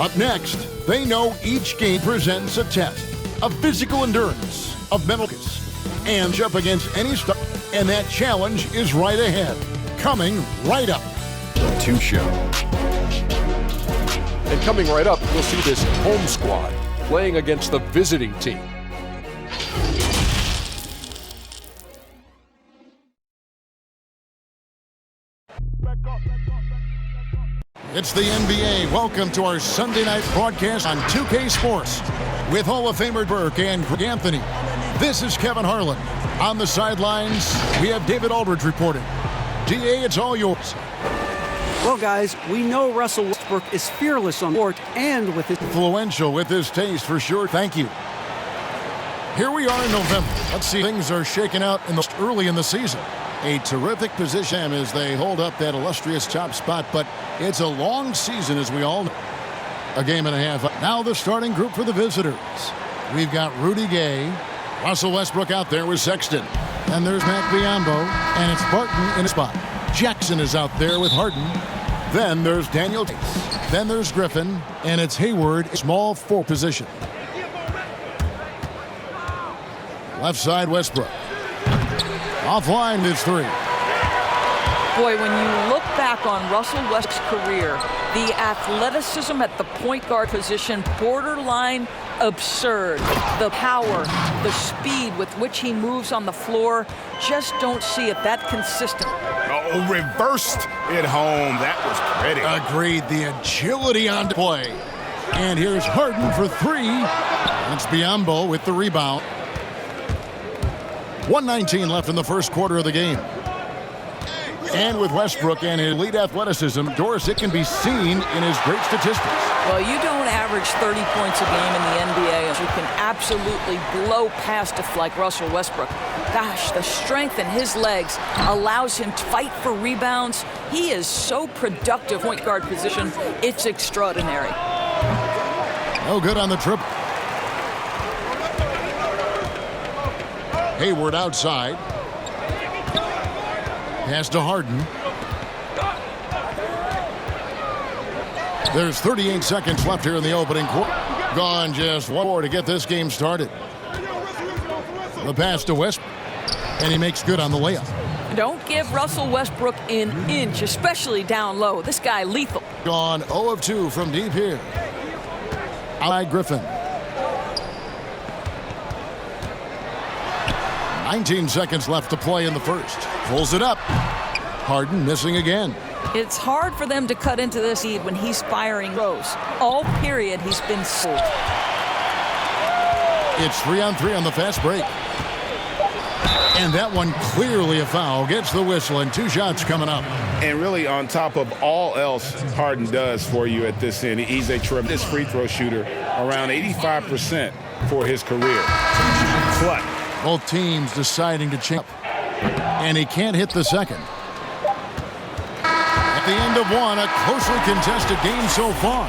Up next, they know each game presents a test of physical endurance, of mental focus, and up against any stuff, and that challenge is right ahead. Coming right up. The 2 Show. And coming right up, we'll see this home squad playing against the visiting team. It's the NBA. Welcome to our Sunday night broadcast on 2K Sports with Hall of Famer Burke and Greg Anthony. This is Kevin Harlan. On the sidelines, we have David Aldridge reporting. DA, it's all yours. Well, guys, we know Russell Westbrook is fearless on the court and with his... Influential with his taste, for sure. Thank you. Here we are in November. Let's see, things are shaking out early in the season. A terrific position as they hold up that illustrious top spot, but it's a long season, as we all know. A game and a half. Now the starting group for the visitors. We've got Rudy Gay, Russell Westbrook out there with Sexton. And there's Matt Biyombo, and it's Barton in a spot. Jackson is out there with Harden. Then there's Daniel. Then there's Griffin, and it's Hayward, small 4 position. Left side, Westbrook. Offline, it's 3. Boy, when you look back on Russell Westbrook's career, the athleticism at the point guard position, borderline absurd. The power, the speed with which he moves on the floor, just don't see it that consistent. Oh, reversed it home. That was pretty. Agreed. The agility on play. And here's Harden for 3. It's Biyombo with the rebound. 1:19 left in the first quarter of the game. And with Westbrook and his elite athleticism, Dorsett can be seen in his great statistics. Well, you don't average 30 points a game in the NBA, as you can absolutely blow past a like Russell Westbrook. Gosh, the strength in his legs allows him to fight for rebounds. He is so productive point guard position. It's extraordinary. No good on the triple. Hayward outside. Pass to Harden. There's 38 seconds left here in the opening quarter. Gone just 1 more to get this game started. The pass to Westbrook, and he makes good on the layup. Don't give Russell Westbrook an inch, especially down low. This guy lethal. Gone 0 of 2 from deep here. Outside Griffin. 19 seconds left to play in the first. Pulls it up. Harden missing again. It's hard for them to cut into this lead when he's firing throws. All period, he's been sold. It's 3-on-3 on the fast break. And that one clearly a foul. Gets the whistle, and 2 shots coming up. And really, on top of all else Harden does for you at this end, he's a tremendous free throw shooter, around 85% for his career. Clutch. Both teams deciding to change up. And he can't hit the second. At the end of one, a closely contested game so far.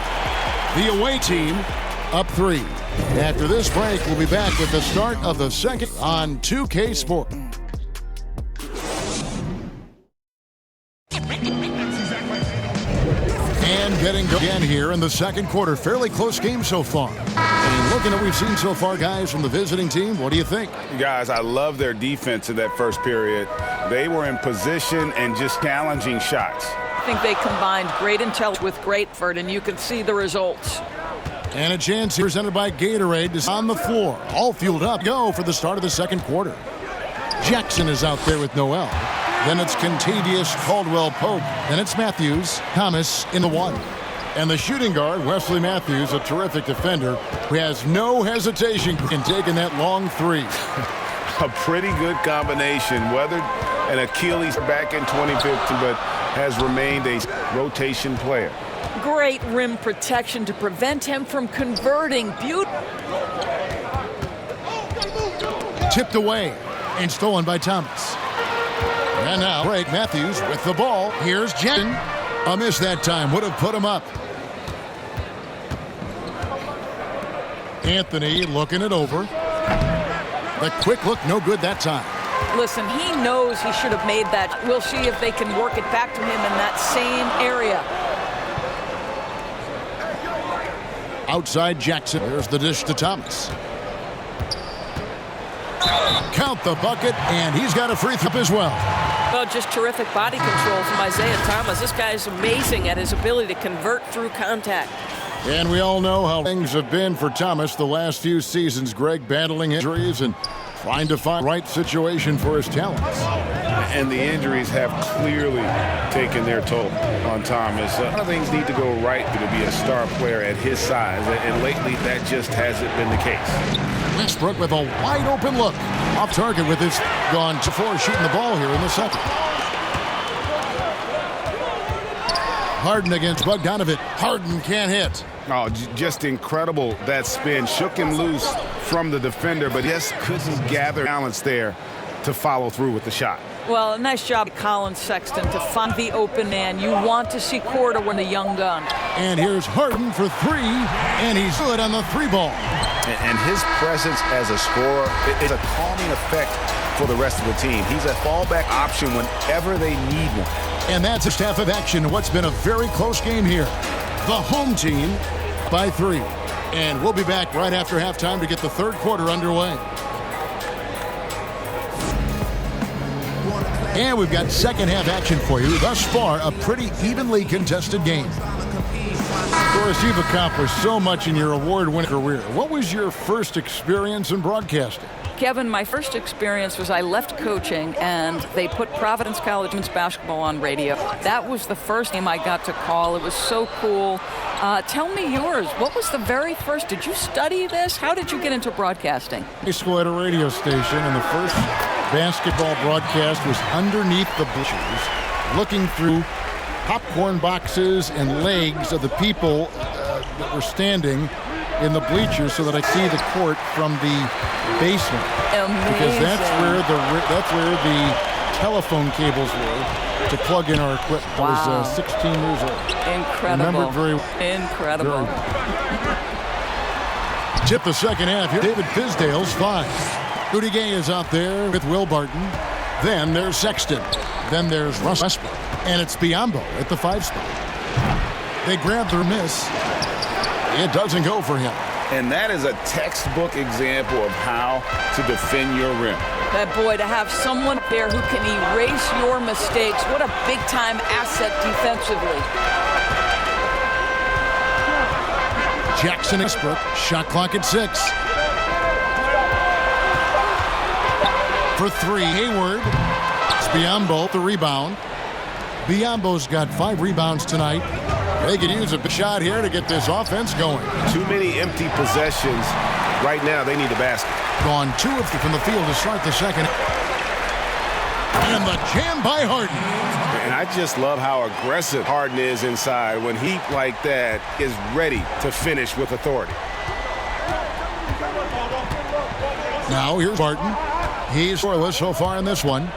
The away team up 3. After this break, we'll be back with the start of the second on 2K Sport. And getting again here in the second quarter. Fairly close game so far. And looking at what we've seen so far, guys, from the visiting team, what do you think? Guys, I love their defense in that first period. They were in position and just challenging shots. I think they combined great intelligence with great effort, and you can see the results. And a chance here presented by Gatorade is on the floor. All fueled up. Go for the start of the second quarter. Jackson is out there with Noel. Then it's Contavious Caldwell-Pope. Then it's Matthews. Thomas in the 1. And the shooting guard, Wesley Matthews, a terrific defender, who has no hesitation in taking that long 3. A pretty good combination. Weathered an Achilles back in 2015, but has remained a rotation player. Great rim protection to prevent him from converting. Tipped away and stolen by Thomas. And now, break. Matthews with the ball. Here's Jackson. A miss that time. Would have put him up. Anthony looking it over. The quick look, no good that time. Listen, he knows he should have made that. We'll see if they can work it back to him in that same area. Outside Jackson. There's the dish to Thomas. Count the bucket, and he's got a free throw as well. Well, just terrific body control from Isaiah Thomas. This guy is amazing at his ability to convert through contact. And we all know how things have been for Thomas the last few seasons. Greg battling injuries and trying to find the right situation for his talents. And the injuries have clearly taken their toll on Thomas. A lot of things need to go right to be a star player at his size, and lately that just hasn't been the case. Westbrook with a wide open look. Off target with his gone to 4, shooting the ball here in the second. Harden against Bogdanovic. Harden can't hit. Oh, just incredible, that spin. Shook him loose from the defender, but just couldn't gather balance there to follow through with the shot. Well, nice job, Colin Sexton, to find the open man. You want to see Korda win the young gun. And here's Harden for 3, and he's good on the 3 ball. And his presence as a scorer is a calming effect for the rest of the team. He's a fallback option whenever they need one. And that's a half of action in what's been a very close game here. The home team by 3. And we'll be back right after halftime to get the third quarter underway. And we've got second half action for you. Thus far, a pretty evenly contested game. Of course, you've accomplished so much in your award-winning career. What was your first experience in broadcasting? Kevin, my first experience was I left coaching and they put Providence College men's basketball on radio. That was the first game I got to call. It was so cool. Tell me yours. What was the very first? Did you study this? How did you get into broadcasting? High school at a radio station, and the first basketball broadcast was underneath the bleachers, looking through popcorn boxes and legs of the people that were standing in the bleachers so that I see the court from the basement. Amazing. Because that's where the telephone cables were to plug in our equipment. Wow. I was 16 years old. Incredible. Remember it very well. Incredible. Tip the second half here. David Fizdale's 5. Rudy Gay is out there with Will Barton. Then there's Sexton. Then there's Russ Westbrook. And it's Biyombo at the 5 spot. They grab their miss. It doesn't go for him. And that is a textbook example of how to defend your rim. That boy, to have someone there who can erase your mistakes, what a big-time asset defensively. Jackson Westbrook, shot clock at 6. For 3, Hayward. It's Biyombo, the rebound. Biyombo's got 5 rebounds tonight. They could use a shot here to get this offense going. Too many empty possessions. Right now, they need a basket. Gone 2 of from the field to start the second. And the jam by Harden. And I just love how aggressive Harden is inside. When he, like that, is ready to finish with authority. Now here's Barton. He's scoreless so far in this one.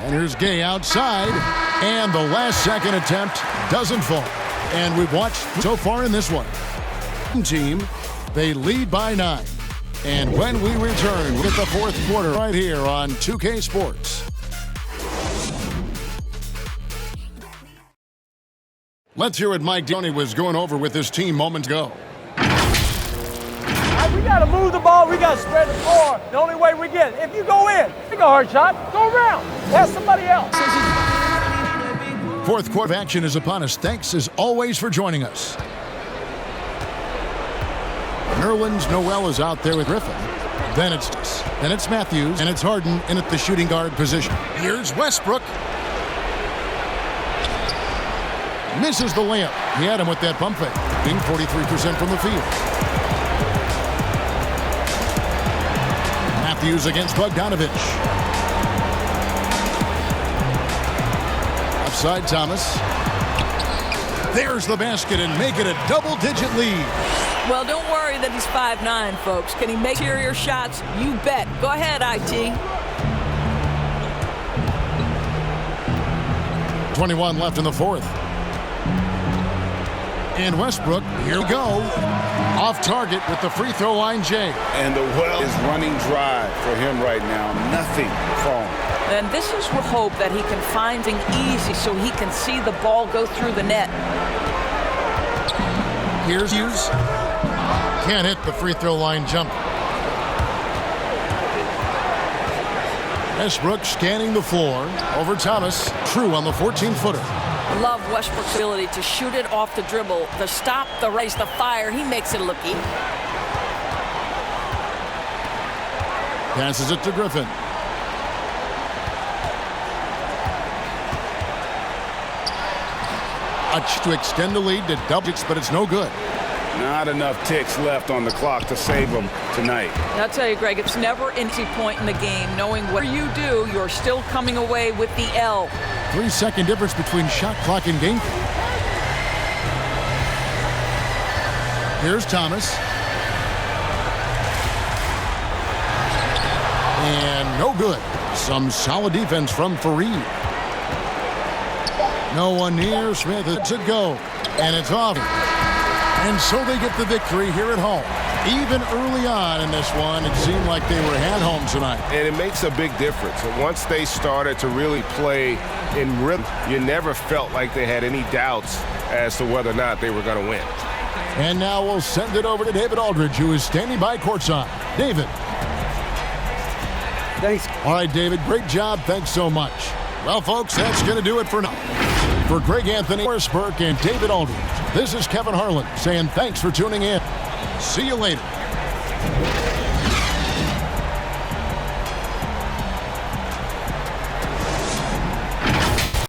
And here's Gay outside. And the last second attempt doesn't fall. And we've watched so far in this one. Team, they lead by 9. And when we return, we'll get the fourth quarter right here on 2K Sports. Let's hear what Mike D'Antoni was going over with his team moments ago. We got to move the ball. We got to spread the floor. The only way we get it. If you go in, take a hard shot, go around. Pass somebody else. Fourth quarter of action is upon us. Thanks, as always, for joining us. Nerlens Noel is out there with Griffin. Then it's Matthews, and it's Harden in at the shooting guard position. Here's Westbrook. Misses the layup. He had him with that pump fake, being 43% from the field. Matthews against Bogdanovic. Upside Thomas. There's the basket and make it a double-digit lead. Well, don't worry that he's 5'9", folks. Can he make interior shots? You bet. Go ahead, IT. 21 left in the fourth. And Westbrook, here we go. Off target with the free throw line, Jay. And the well is running dry for him right now. Nothing falling. And this is with hope that he can find things easy so he can see the ball go through the net. Here's Hughes. Can't hit the free throw line jump. Westbrook scanning the floor. Over Thomas. True on the 14-footer. Love Westbrook's ability to shoot it off the dribble, the stop, the race, the fire. He makes it look easy. Passes it to Griffin. To extend the lead to double, but it's no good. Not enough ticks left on the clock to save them tonight. I'll tell you, Greg, it's never an easy point in the game. Knowing what you do, you're still coming away with the L. 3-second difference between shot clock and game. Here's Thomas. And no good. Some solid defense from Fareed. No one near. Smith lets it go. And it's off. And so they get the victory here at home. Even early on in this one, it seemed like they were at home tonight. And it makes a big difference. Once they started to really play in rhythm, you never felt like they had any doubts as to whether or not they were going to win. And now we'll send it over to David Aldridge, who is standing by courtside. David. Thanks. All right, David, great job. Thanks so much. Well, folks, that's going to do it for now. For Greg Anthony, Morris Burke, and David Aldridge, this is Kevin Harlan saying thanks for tuning in. See you later.